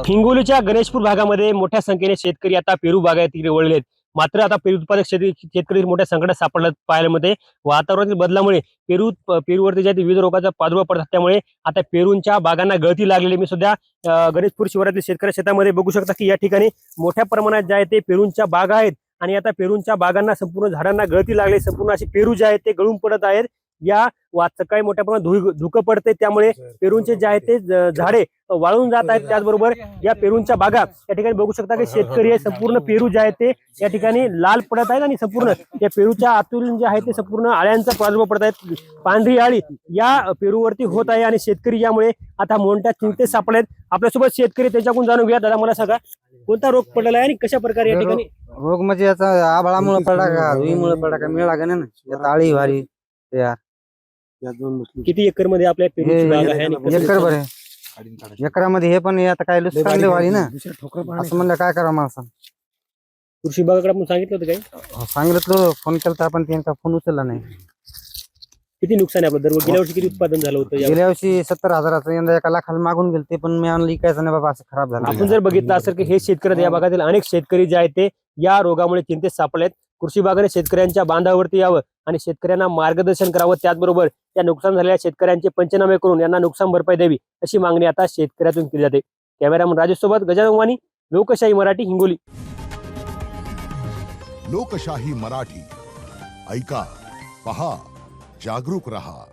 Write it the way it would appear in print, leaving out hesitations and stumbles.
हिंगोलीच्या गणेशपूर भागामध्ये मोठ्या संख्येने शेतकरी आता पेरू बागायतीकडे वळलेत. मात्र आता पेरू उत्पादक शेतकरी मोठ्या संकटात सापडल्यात. पाहायला वातावरणातील बदलामुळे पेरूवरती ज्या विविध रोगाचा प्रादुर्भाव पडतात, त्यामुळे आता पेरूंच्या बागांना गळती लागलेली. मी सुद्धा गणेशपूर शिवारातील शेतकरी शेतामध्ये बघू शकता की या ठिकाणी मोठ्या प्रमाणात जे आहे ते पेरूंच्या बागा आहेत आणि आता पेरूंच्या बागांना संपूर्ण झाडांना गळती लागली. संपूर्ण अशी पेरू जे आहेत ते गळून पडत आहेत. या सकाळी मोठ्या प्रमाणात धुकं पडते, त्यामुळे पेरूंचे जे आहेत ते झाडे वाळून जात आहेत. त्याचबरोबर या पेरूंच्या बागा या ठिकाणी बघू शकता की शेतकरी संपूर्ण पेरू जे आहेत ते या ठिकाणी लाल पडत आहेत आणि संपूर्ण या पेरूच्या आतून जे आहे ते संपूर्ण आळ्यांचा प्रादुर्भाव पडत आहेत. पांढरी आळी या पेरूवरती होत आहे आणि शेतकरी यामुळे आता मोठ्या चिंतेत सापडलेत. आपल्यासोबत शेतकरी त्याच्याकडून जाणून घेऊया. दादा, मला सांगा, कोणता रोग पडलेला आहे आणि कशा प्रकारे या ठिकाणी रोग म्हणजे याचा आभाळामुळे पडला का धुईमुळे पडला का मिळा का ना यात आळी भारी यार. किती एकर मध्ये आपल्या पेरूची बाग आहे आणि कसं एकर बरे एकरामध्ये हे पण आता काय लुसकान वाली ना असं म्हणलं काय करा माणसा. कृषी विभागाकडे आपण सांगितलं होतं काय? सांगितलं, फोन केला पण त्यांचा फोन उचलला नाही. किती नुकसान आहे आपलं? गेल्या वर्षी किती उत्पादन झालं होतं? गेल्या वर्षी 70,000चं, यंदा 1 लाखाला मागून गेलं. ते पण मी आणलं इकायचं नाही बाबा, असं खराब झालं. आपण जर बघितलं असेल की हे शेतकरी या भागातील अनेक शेतकरी जे आहेत ते या रोगामुळे चिंतेत सापडलेत. कृषी विभागाने शेतकऱ्यांच्या बांधावरती यावं आणि शेतकऱ्यांना मार्गदर्शन करावं. त्याचबरोबर या नुकसान झालेल्या शेतकऱ्यांचे पंचनामे करून यांना नुकसान भरपाई द्यावी, अशी मागणी आता शेतकऱ्यातून केली जाते. कॅमेरामन राजेश सोबत गजानन वाणी, लोकशाही मराठी, हिंगोली. लोकशाही मराठी, ऐका, पहा, जागरूक रहा.